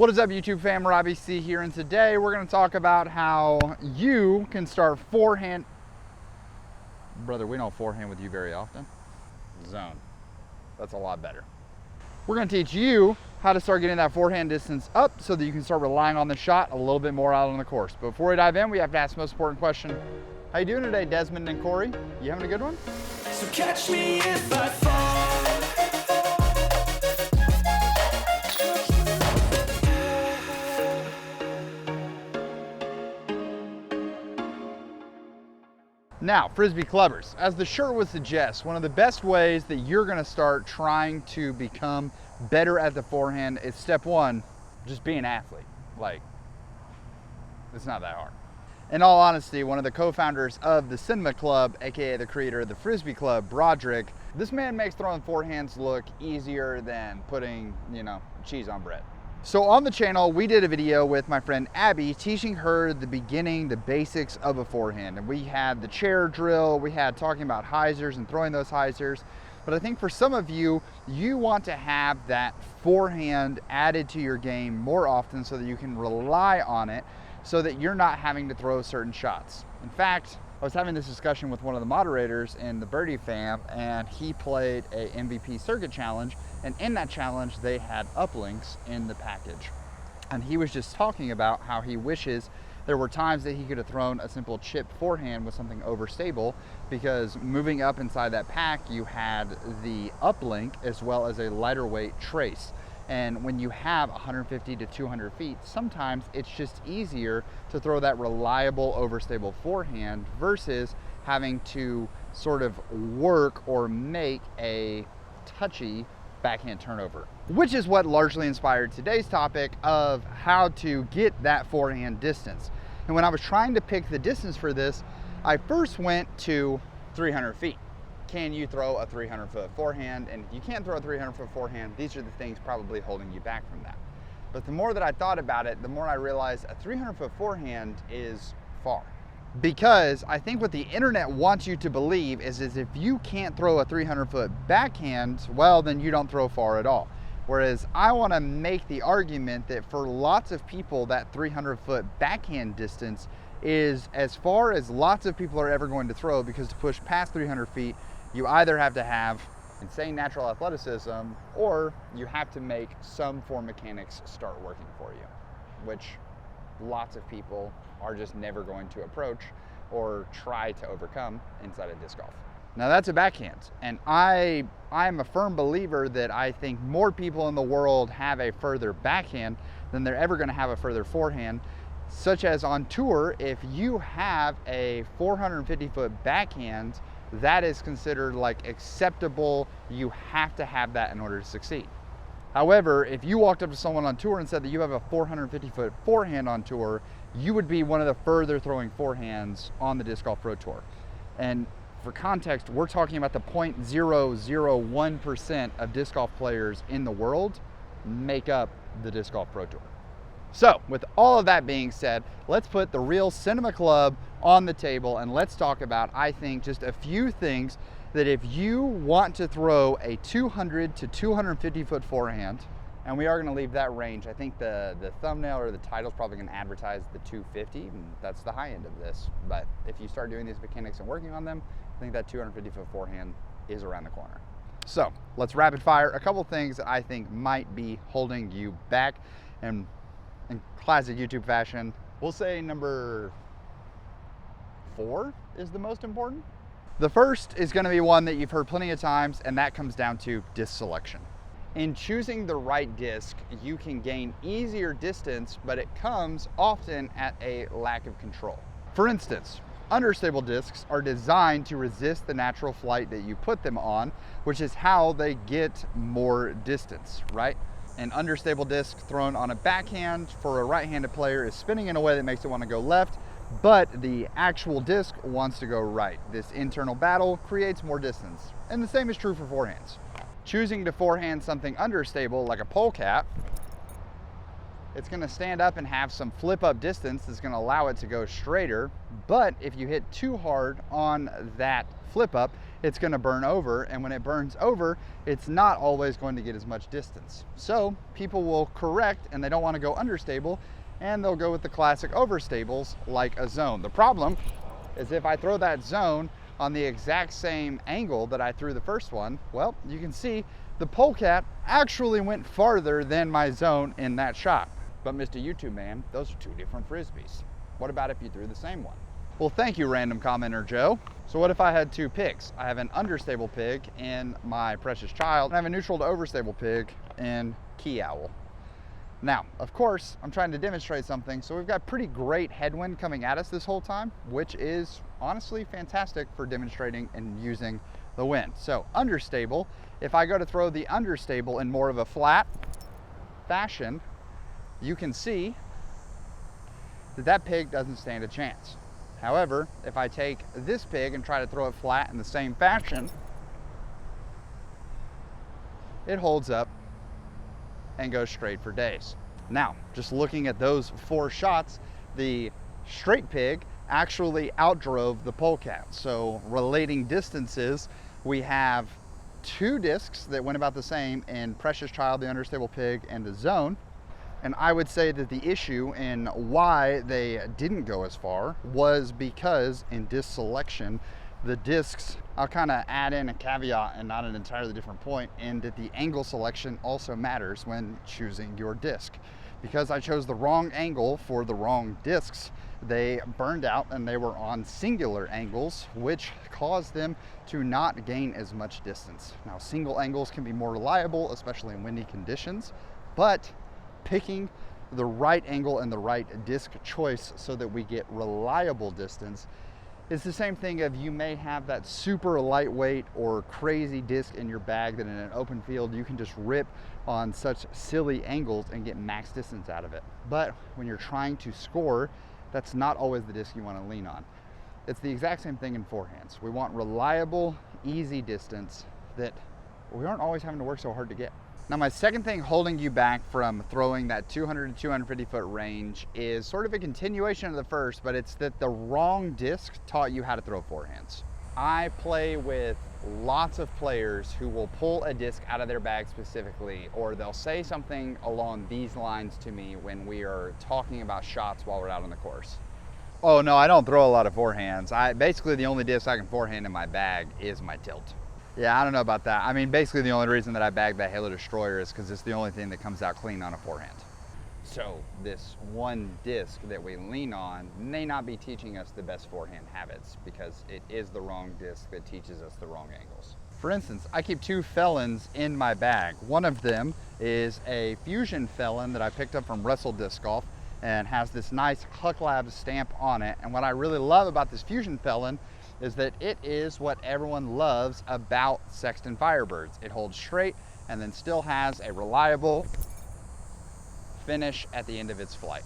What is up, YouTube fam? Robbie C here, and today we're going to talk about how you can start forehand. Brother, we don't forehand with you very often. Zone. That's a lot better. We're going to teach you how to start getting that forehand distance up so that you can start relying on the shot a little bit more out on the course. But before we dive in, we have to ask the most important question. How you doing today, Desmond and Corey? You having a good one? So catch me if I fall. Now, Frisbee clubbers, as the shirt would suggest, one of the best ways that you're gonna start trying to become better at the forehand is step one, just be an athlete. Like, it's not that hard. In all honesty, one of the co-founders of the Cinema Club, AKA the creator of the Frisbee Club, Broderick, this man makes throwing forehands look easier than putting, cheese on bread. So on the channel, we did a video with my friend Abby teaching her the basics of a forehand. And we had the chair drill, we had talking about hyzers and throwing those hyzers. But I think for some of you, you want to have that forehand added to your game more often so that you can rely on it so that you're not having to throw certain shots. In fact, I was having this discussion with one of the moderators in the Birdie fam, and he played a MVP circuit challenge, and in that challenge they had uplinks in the package. And he was just talking about how he wishes there were times that he could have thrown a simple chip forehand with something overstable, because moving up inside that pack you had the uplink as well as a lighter weight trace. And when you have 150 to 200 feet, sometimes it's just easier to throw that reliable, overstable forehand versus having to sort of work or make a touchy backhand turnover, which is what largely inspired today's topic of how to get that forehand distance. And when I was trying to pick the distance for this, I first went to 300 feet. Can you throw a 300-foot forehand? And if you can't throw a 300-foot forehand, these are the things probably holding you back from that. But the more that I thought about it, the more I realized a 300-foot forehand is far. Because I think what the internet wants you to believe is if you can't throw a 300-foot backhand, well, then you don't throw far at all. Whereas I want to make the argument that for lots of people, that 300-foot backhand distance is as far as lots of people are ever going to throw, because to push past 300 feet, you either have to have insane natural athleticism or you have to make some form mechanics start working for you, which lots of people are just never going to approach or try to overcome inside of disc golf. Now that's a backhand, and I'm a firm believer that I think more people in the world have a further backhand than they're ever going to have a further forehand, such as on tour. If you have a 450-foot backhand, that is considered like acceptable. You have to have that in order to succeed. However, if you walked up to someone on tour and said that you have a 450-foot forehand on tour, you would be one of the further throwing forehands on the Disc Golf Pro Tour. And for context, we're talking about the 0.001% of disc golf players in the world make up the Disc Golf Pro Tour. So with all of that being said, let's put the real Cinema Club on the table and let's talk about, I think, just a few things that if you want to throw a 200 to 250 foot forehand, and we are going to leave that range. I think the thumbnail or the title is probably going to advertise the 250, and that's the high end of this. But if you start doing these mechanics and working on them, I think that 250 foot forehand is around the corner. So let's rapid fire a couple things that I think might be holding you back. And in classic YouTube fashion, we'll say number 4 is the most important. The first is going to be one that you've heard plenty of times, and that comes down to disc selection. In choosing the right disc, you can gain easier distance, but it comes often at a lack of control. For instance, understable discs are designed to resist the natural flight that you put them on, which is how they get more distance, right? An understable disc thrown on a backhand for a right-handed player is spinning in a way that makes it want to go left, but the actual disc wants to go right. This internal battle creates more distance. And the same is true for forehands. Choosing to forehand something understable like a polecat, it's going to stand up and have some flip up distance that's going to allow it to go straighter. But if you hit too hard on that flip up, it's going to burn over. And when it burns over, it's not always going to get as much distance. So people will correct, and they don't want to go understable, and they'll go with the classic overstables like a zone. The problem is if I throw that zone on the exact same angle that I threw the first one, well, you can see the polecat actually went farther than my zone in that shot. But Mr. YouTube man, those are two different Frisbees. What about if you threw the same one? Well, thank you, random commenter Joe. So what if I had two pigs? I have an understable pig in my precious child, and I have a neutral to overstable pig in Key Owl. Now, of course, I'm trying to demonstrate something, so we've got pretty great headwind coming at us this whole time, which is honestly fantastic for demonstrating and using the wind. So understable, if I go to throw the understable in more of a flat fashion, you can see that that pig doesn't stand a chance. However, if I take this pig and try to throw it flat in the same fashion, it holds up and goes straight for days. Now, just looking at those 4 shots, the straight pig actually outdrove the polecat. So relating distances, we have 2 discs that went about the same in Precious Child, the understable pig, and the zone. And I would say that the issue in why they didn't go as far was because in disc selection, the discs, I'll kind of add in a caveat and not an entirely different point, in that the angle selection also matters when choosing your disc. Because I chose the wrong angle for the wrong discs, they burned out and they were on singular angles, which caused them to not gain as much distance. Now, single angles can be more reliable, especially in windy conditions, but picking the right angle and the right disc choice so that we get reliable distance is the same thing of you may have that super lightweight or crazy disc in your bag that in an open field you can just rip on such silly angles and get max distance out of it. But when you're trying to score, that's not always the disc you want to lean on. It's the exact same thing in forehands. We want reliable, easy distance that we aren't always having to work so hard to get. Now, my second thing holding you back from throwing that 200 to 250 foot range is sort of a continuation of the first, but it's that the wrong disc taught you how to throw forehands. I play with lots of players who will pull a disc out of their bag specifically, or they'll say something along these lines to me when we are talking about shots while we're out on the course. Oh no, I don't throw a lot of forehands. Basically the only disc I can forehand in my bag is my tilt. Yeah, I don't know about that. I mean, basically the only reason that I bagged that Halo Destroyer is because it's the only thing that comes out clean on a forehand. So this one disc that we lean on may not be teaching us the best forehand habits because it is the wrong disc that teaches us the wrong angles. For instance, I keep 2 Felons in my bag. One of them is a Fusion Felon that I picked up from Wrestle Disc Golf and has this nice Huck Labs stamp on it. And what I really love about this Fusion Felon is that it is what everyone loves about Sexton Firebirds. It holds straight and then still has a reliable finish at the end of its flight.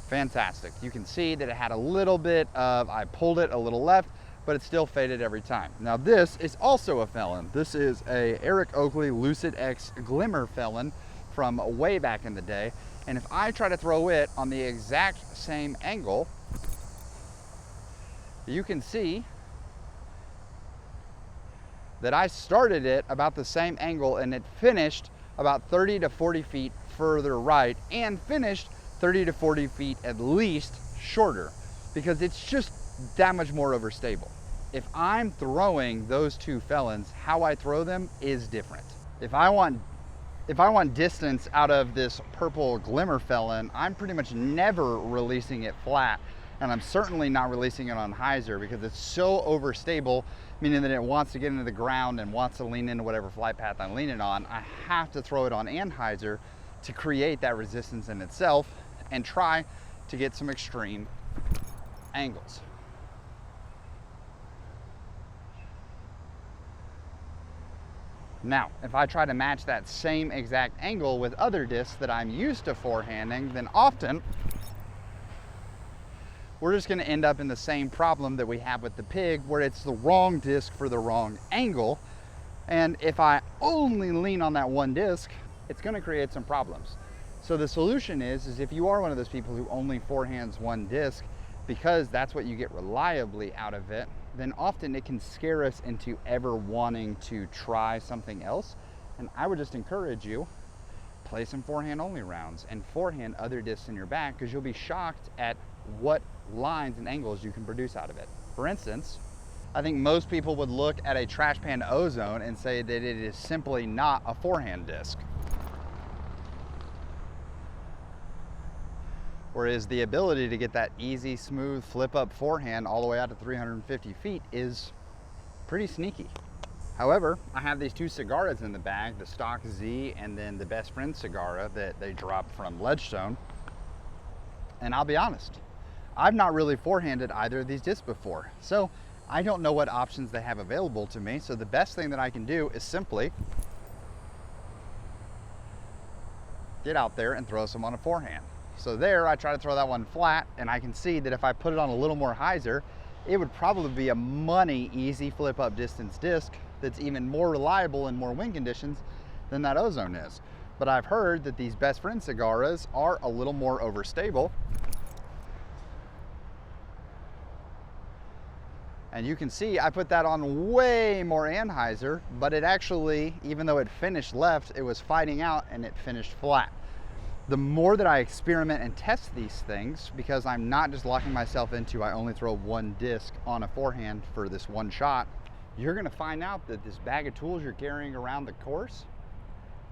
Fantastic. You can see that it had a little bit of, I pulled it a little left, but it still faded every time. Now this is also a Felon. This is a Eric Oakley Lucid X Glimmer Felon from way back in the day. And if I try to throw it on the exact same angle, you can see that I started it about the same angle and it finished about 30 to 40 feet further right and finished 30 to 40 feet at least shorter because it's just that much more overstable. If I'm throwing those 2 Felons, how I throw them is different. If I want distance out of this purple Glimmer Felon, I'm pretty much never releasing it flat. And I'm certainly not releasing it on hyzer because it's so overstable, meaning that it wants to get into the ground and wants to lean into whatever flight path I'm leaning on. I have to throw it on anhyzer to create that resistance in itself and try to get some extreme angles. Now, if I try to match that same exact angle with other discs that I'm used to forehanding, then often we're just going to end up in the same problem that we have with the pig, where it's the wrong disc for the wrong angle. And if I only lean on that one disc, it's going to create some problems. So the solution is if you are one of those people who only forehands one disc, because that's what you get reliably out of it, then often it can scare us into ever wanting to try something else. And I would just encourage you, play some forehand only rounds and forehand other discs in your bag, because you'll be shocked at what lines and angles you can produce out of it. For instance, I think most people would look at a trash pan ozone and say that it is simply not a forehand disc. Whereas the ability to get that easy, smooth flip up forehand all the way out to 350 feet is pretty sneaky. However, I have these two cigaras in the bag, the stock Z and then the best friend cigara that they dropped from Ledgestone. And I'll be honest, I've not really forehanded either of these discs before. So I don't know what options they have available to me. So the best thing that I can do is simply get out there and throw some on a forehand. So there, I try to throw that one flat, and I can see that if I put it on a little more hyzer, it would probably be a money easy flip up distance disc that's even more reliable in more wind conditions than that ozone is. But I've heard that these best friend cigaras are a little more overstable. And you can see I put that on way more anhyzer, but it actually, even though it finished left, it was fighting out and it finished flat. The more that I experiment and test these things, because I'm not just locking myself into I only throw one disc on a forehand for this one shot, you're gonna find out that this bag of tools you're carrying around the course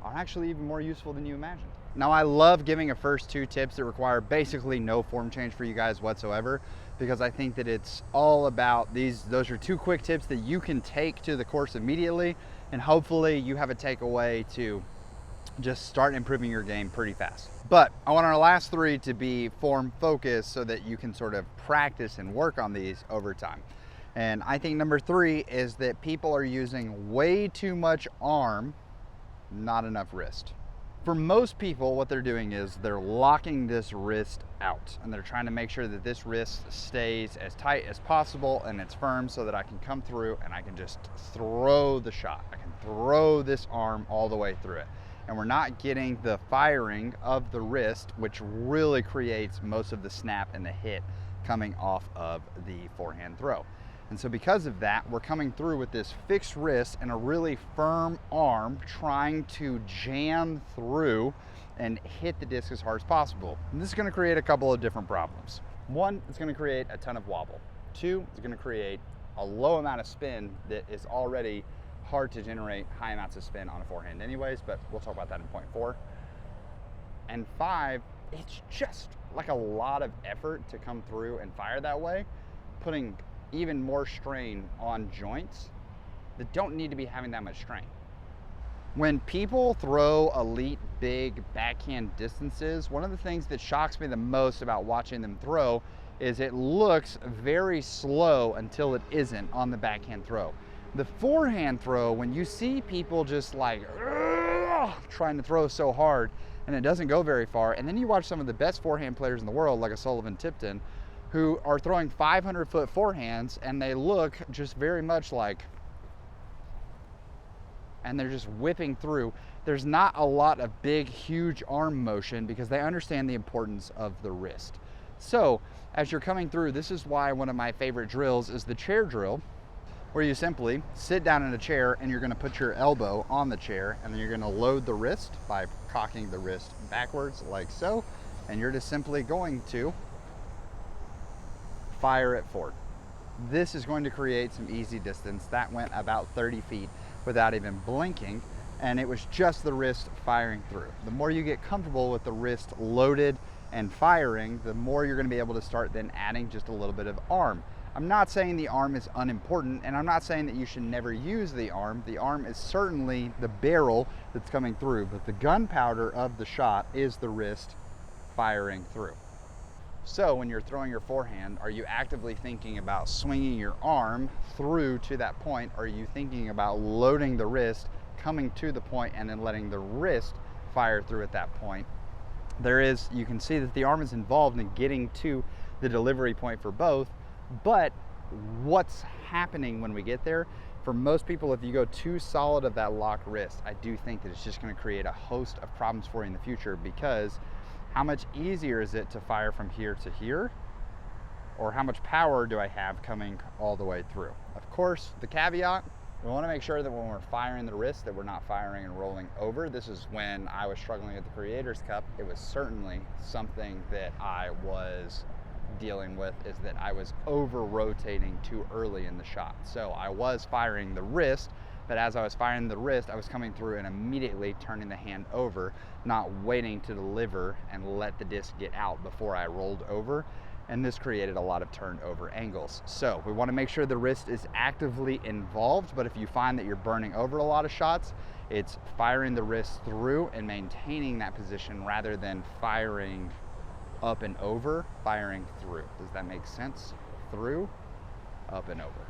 are actually even more useful than you imagined. Now, I love giving a first two tips that require basically no form change for you guys whatsoever, because I think that it's all about those are two quick tips that you can take to the course immediately, and hopefully you have a takeaway to just start improving your game pretty fast. But I want our last three to be form focused so that you can sort of practice and work on these over time. And I think number three is that people are using way too much arm, not enough wrist. For most people, what they're doing is they're locking this wrist out, and they're trying to make sure that this wrist stays as tight as possible and it's firm so that I can come through and I can just throw the shot. I can throw this arm all the way through it. And we're not getting the firing of the wrist, which really creates most of the snap and the hit coming off of the forehand throw. And so because of that, we're coming through with this fixed wrist and a really firm arm trying to jam through and hit the disc as hard as possible. And this is going to create a couple of different problems. One, it's going to create a ton of wobble. Two, it's going to create a low amount of spin that is already hard to generate high amounts of spin on a forehand anyways, but we'll talk about that in point 4. And 5, it's just like a lot of effort to come through and fire that way, putting even more strain on joints that don't need to be having that much strain. When people throw elite big backhand distances, one of the things that shocks me the most about watching them throw is it looks very slow until it isn't on the backhand throw. The forehand throw, when you see people just like trying to throw so hard and it doesn't go very far, and then you watch some of the best forehand players in the world, like a Sullivan Tipton, who are throwing 500-foot forehands, and they look just very much like, and they're just whipping through. There's not a lot of big, huge arm motion because they understand the importance of the wrist. So as you're coming through, this is why one of my favorite drills is the chair drill, where you simply sit down in a chair and you're gonna put your elbow on the chair, and then you're gonna load the wrist by cocking the wrist backwards like so, and you're just simply going to fire it forward. This is going to create some easy distance. That went about 30 feet without even blinking, and it was just the wrist firing through. The more you get comfortable with the wrist loaded and firing, the more you're gonna be able to start then adding just a little bit of arm. I'm not saying the arm is unimportant, and I'm not saying that you should never use the arm. The arm is certainly the barrel that's coming through, but the gunpowder of the shot is the wrist firing through. So when you're throwing your forehand, are you actively thinking about swinging your arm through to that point? Or are you thinking about loading the wrist, coming to the point, and then letting the wrist fire through at that point? You can see that the arm is involved in getting to the delivery point for both, but what's happening when we get there? For most people, if you go too solid of that locked wrist, I do think that it's just going to create a host of problems for you in the future, because how much easier is it to fire from here to here or how much power do I have coming all the way through? Of course, the caveat, we want to make sure that when we're firing the wrist that we're not firing and rolling over. This is when I was struggling at the Creators Cup. It was certainly something that I was dealing with, is that I was over rotating too early in the shot. So I was firing the wrist, but as I was firing the wrist, I was coming through and immediately turning the hand over, not waiting to deliver and let the disc get out before I rolled over. And this created a lot of turnover angles. So we want to make sure the wrist is actively involved, but if you find that you're burning over a lot of shots, it's firing the wrist through and maintaining that position rather than firing up and over, firing through. Does that make sense? Through, up and over.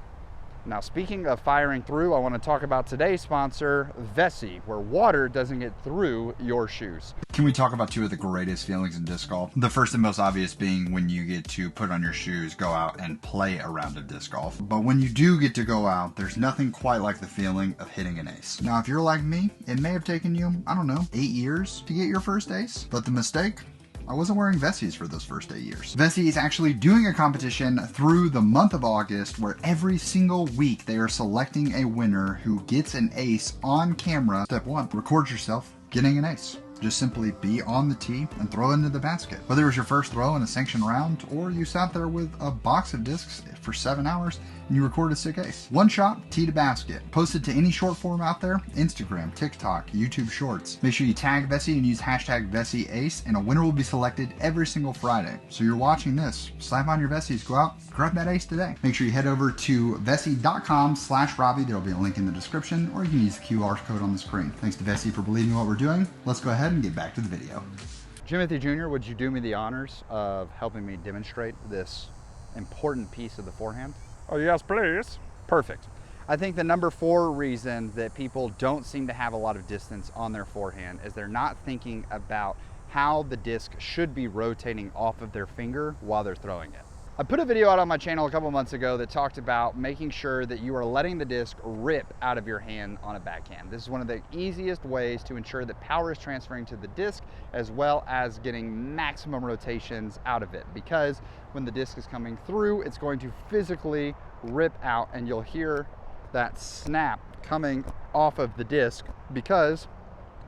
Now, speaking of firing through, I want to talk about today's sponsor, Vessi, where water doesn't get through your shoes. Can we talk about two of the greatest feelings in disc golf? The first and most obvious being when you get to put on your shoes, go out and play a round of disc golf. But when you do get to go out, there's nothing quite like the feeling of hitting an ace. Now, if you're like me, it may have taken you, I don't know, 8 years to get your first ace. But the mistake? I wasn't wearing Vessis for those first 8 years. Vessi is actually doing a competition through the month of August where every single week they are selecting a winner who gets an ace on camera. Step 1, record yourself getting an ace. Just simply be on the tee and throw into the basket. Whether it was your first throw in a sanctioned round or you sat there with a box of discs for 7 hours and you recorded a sick ace. One shot, tee to basket. Post it to any short form out there, Instagram, TikTok, YouTube Shorts. Make sure you tag Vessi and use hashtag VessiAce, and a winner will be selected every single Friday. So you're watching this, slap on your Vessis, go out, grab that ace today. Make sure you head over to Vessi.com/Robbie. There will be a link in the description, or you can use the QR code on the screen. Thanks to Vessi for believing in what we're doing. Let's go ahead and get back to the video. Jimothy Jr., would you do me the honors of helping me demonstrate this important piece of the forehand? Oh, yes, please. Perfect. I think the number 4 reason that people don't seem to have a lot of distance on their forehand is they're not thinking about how the disc should be rotating off of their finger while they're throwing it. I put a video out on my channel a couple months ago that talked about making sure that you are letting the disc rip out of your hand on a backhand. This is one of the easiest ways to ensure that power is transferring to the disc as well as getting maximum rotations out of it, because when the disc is coming through, it's going to physically rip out and you'll hear that snap coming off of the disc because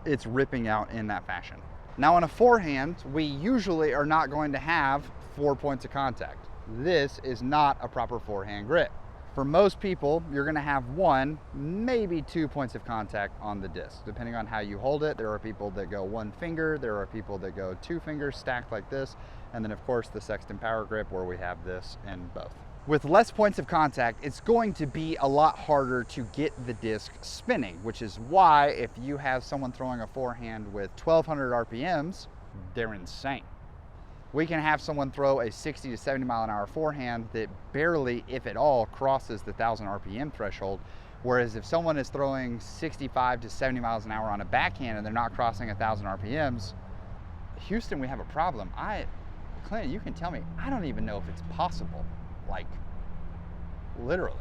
it's ripping out in that fashion. Now on a forehand, we usually are not going to have 4 points of contact. This is not a proper forehand grip. For most people, you're gonna have 1, maybe 2 points of contact on the disc, depending on how you hold it. There are people that go 1 finger, there are people that go 2 fingers stacked like this, and then of course the Sexton Power Grip where we have this in both. With less points of contact, it's going to be a lot harder to get the disc spinning, which is why if you have someone throwing a forehand with 1200 RPMs, they're insane. We can have someone throw a 60 to 70 mile an hour forehand that barely, if at all, crosses the 1000 RPM threshold. Whereas if someone is throwing 65 to 70 miles an hour on a backhand and they're not crossing 1000 RPMs, Houston, we have a problem. Clint, you can tell me, I don't even know if it's possible, like literally.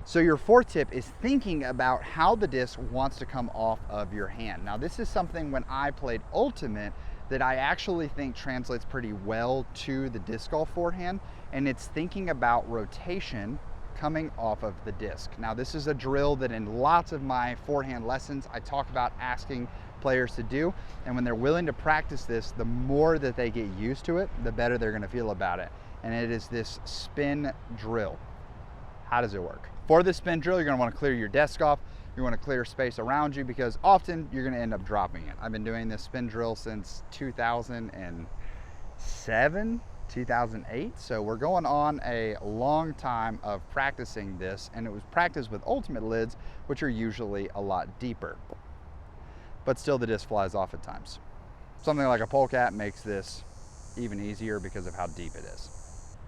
So your 4th tip is thinking about how the disc wants to come off of your hand. Now this is something when I played Ultimate that I actually think translates pretty well to the disc golf forehand, and it's thinking about rotation coming off of the disc. Now this is a drill that in lots of my forehand lessons I talk about asking players to do, and when they're willing to practice this, the more that they get used to it, the better they're gonna feel about it. And it is this spin drill. How does it work? For this spin drill, you're gonna wanna clear your desk off. You wanna clear space around you because often you're gonna end up dropping it. I've been doing this spin drill since 2007, 2008. So we're going on a long time of practicing this, and it was practiced with Ultimate lids, which are usually a lot deeper. But still the disc flies off at times. Something like a polecat makes this even easier because of how deep it is.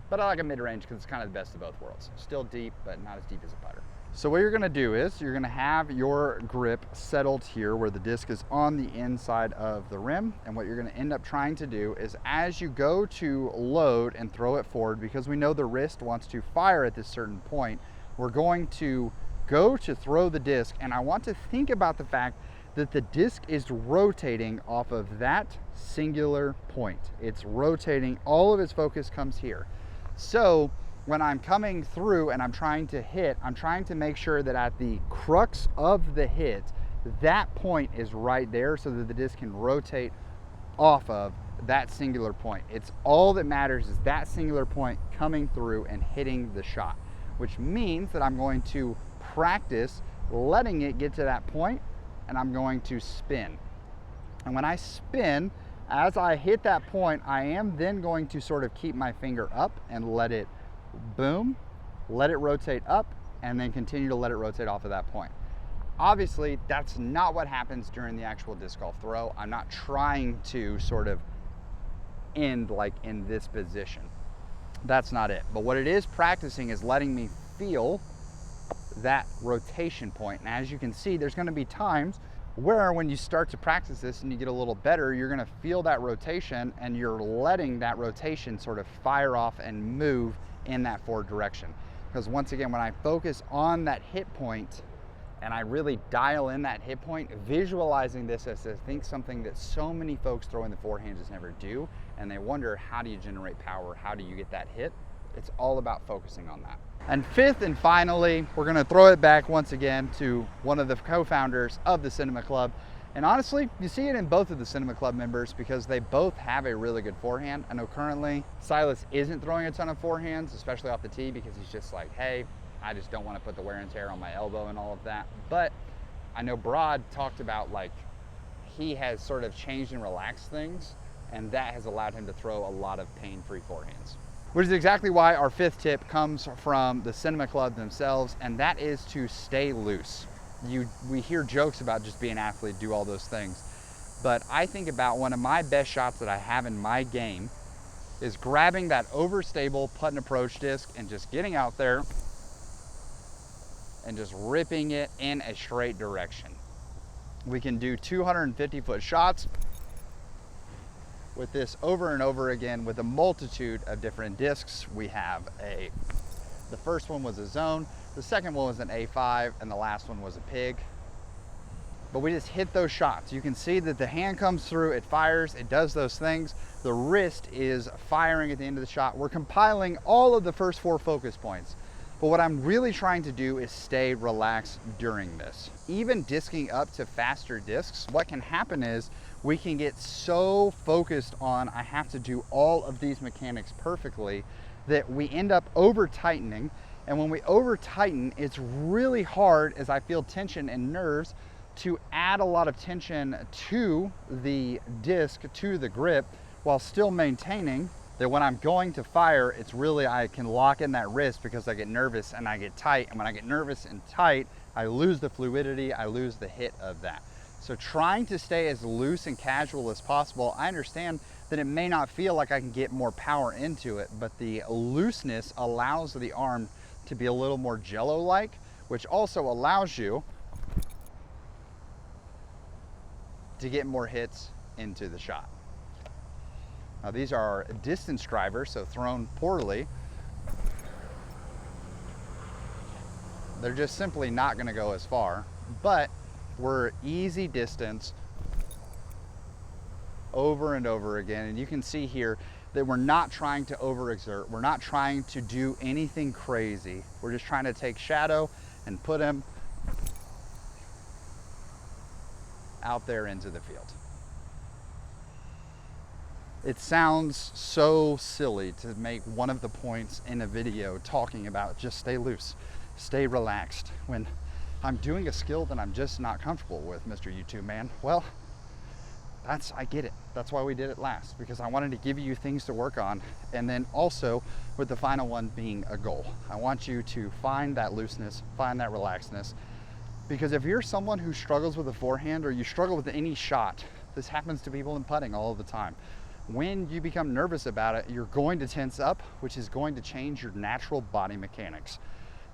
But I like a mid-range because it's kind of the best of both worlds. Still deep, but not as deep as a putter. So what you're gonna do is you're gonna have your grip settled here where the disc is on the inside of the rim. And what you're gonna end up trying to do is as you go to load and throw it forward, because we know the wrist wants to fire at this certain point, we're going to go to throw the disc. And I want to think about the fact that the disc is rotating off of that singular point. It's rotating, all of its focus comes here. So when I'm coming through and I'm trying to hit, I'm trying to make sure that at the crux of the hit, that point is right there so that the disc can rotate off of that singular point. It's all that matters is that singular point coming through and hitting the shot, which means that I'm going to practice letting it get to that point, and I'm going to spin. And when I spin, as I hit that point, I am then going to sort of keep my finger up and let it boom, let it rotate up, and then continue to let it rotate off of that point. Obviously, that's not what happens during the actual disc golf throw. I'm not trying to sort of end like in this position. That's not it. But what it is practicing is letting me feel that rotation point. And as you can see, there's going to be times where when you start to practice this and you get a little better, you're going to feel that rotation and you're letting that rotation sort of fire off and move in that forward direction. Because once again, when I focus on that hit point and I really dial in that hit point, visualizing this as I think something that so many folks throwing the forehand just never do, and they wonder, how do you generate power? How do you get that hit? It's all about focusing on that. And fifth and finally, we're gonna throw it back once again to one of the co-founders of the Cinema Club. And honestly, you see it in both of the Cinema Club members because they both have a really good forehand. I know currently Silas isn't throwing a ton of forehands, especially off the tee, because he's just like, hey, I just don't want to put the wear and tear on my elbow and all of that. But I know Broad talked about like he has sort of changed and relaxed things, and that has allowed him to throw a lot of pain-free forehands. Which is exactly why our fifth tip comes from the Cinema Club themselves, and that is to stay loose. We hear jokes about just being an athlete, do all those things. But I think about one of my best shots that I have in my game is grabbing that overstable putt and approach disc and just getting out there and just ripping it in a straight direction. We can do 250-foot shots with this over and over again with a multitude of different discs. We have the first one was a zone, the second one was an A5, and the last one was a pig. But we just hit those shots. You can see that the hand comes through, it fires, it does those things. The wrist is firing at the end of the shot. We're compiling all of the first 4 focus points. But what I'm really trying to do is stay relaxed during this. Even disking up to faster discs, what can happen is we can get so focused on, I have to do all of these mechanics perfectly, that we end up over tightening. And when we over tighten, it's really hard, as I feel tension and nerves, to add a lot of tension to the disc, to the grip, while still maintaining that when I'm going to fire, it's really, I can lock in that wrist because I get nervous and I get tight. And when I get nervous and tight, I lose the fluidity, I lose the hit of that. So trying to stay as loose and casual as possible. I understand that it may not feel like I can get more power into it, but the looseness allows the arm to be a little more jello-like, which also allows you to get more hits into the shot. Now these are distance drivers, so thrown poorly, they're just simply not gonna go as far, but we're easy distance over and over again. And you can see here that we're not trying to overexert. We're not trying to do anything crazy. We're just trying to take shadow and put him out there into the field. It sounds so silly to make one of the points in a video talking about just stay loose, stay relaxed, when I'm doing a skill that I'm just not comfortable with, Mr. YouTube man. Well, I get it. That's why we did it last, because I wanted to give you things to work on. And then also with the final one being a goal. I want you to find that looseness, find that relaxedness, because if you're someone who struggles with a forehand or you struggle with any shot, this happens to people in putting all the time. When you become nervous about it, you're going to tense up, which is going to change your natural body mechanics.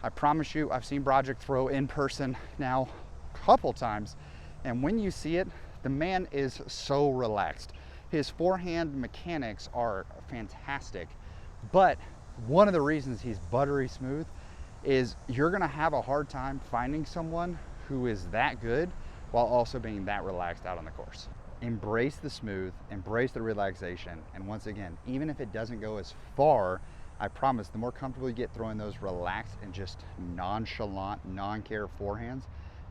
I promise you, I've seen Broderick throw in person now a couple times, and when you see it, the man is so relaxed. His forehand mechanics are fantastic, but one of the reasons he's buttery smooth is you're gonna have a hard time finding someone who is that good while also being that relaxed out on the course. Embrace the smooth, embrace the relaxation, and once again, even if it doesn't go as far I promise, the more comfortable you get throwing those relaxed and just nonchalant, non-care forehands,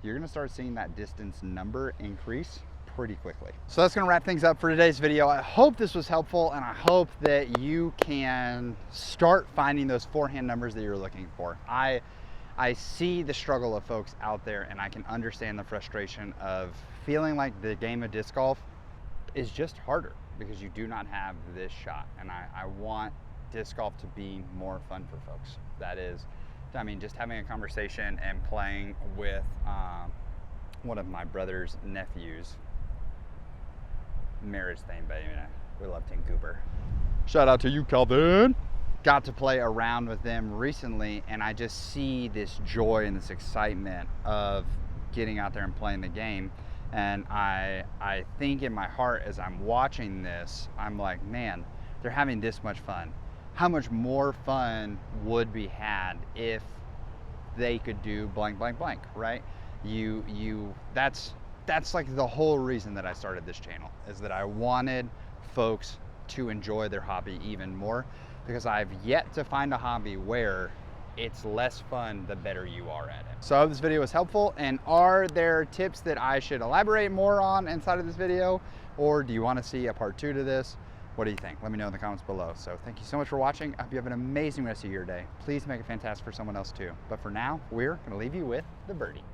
you're gonna start seeing that distance number increase pretty quickly. So that's gonna wrap things up for today's video. I hope this was helpful, and I hope that you can start finding those forehand numbers that you're looking for. I see the struggle of folks out there, and I can understand the frustration of feeling like the game of disc golf is just harder because you do not have this shot. And I want disc golf to be more fun for folks. That is, I mean, just having a conversation and playing with one of my brother's nephews, marriage thing, but you know, we love Tim Cooper. Shout out to you, Calvin. Got to play around with them recently, and I just see this joy and this excitement of getting out there and playing the game. And I think in my heart, as I'm watching this, I'm like, man, they're having this much fun. How much more fun would be had if they could do blank, blank, blank, right? That's like the whole reason that I started this channel, is that I wanted folks to enjoy their hobby even more, because I've yet to find a hobby where it's less fun the better you are at it. So I hope this video was helpful, and are there tips that I should elaborate more on inside of this video, or do you want to see a part 2 to this? What do you think? Let me know in the comments below. So thank you so much for watching. I hope you have an amazing rest of your day. Please make it fantastic for someone else too. But for now, we're gonna leave you with the birdie.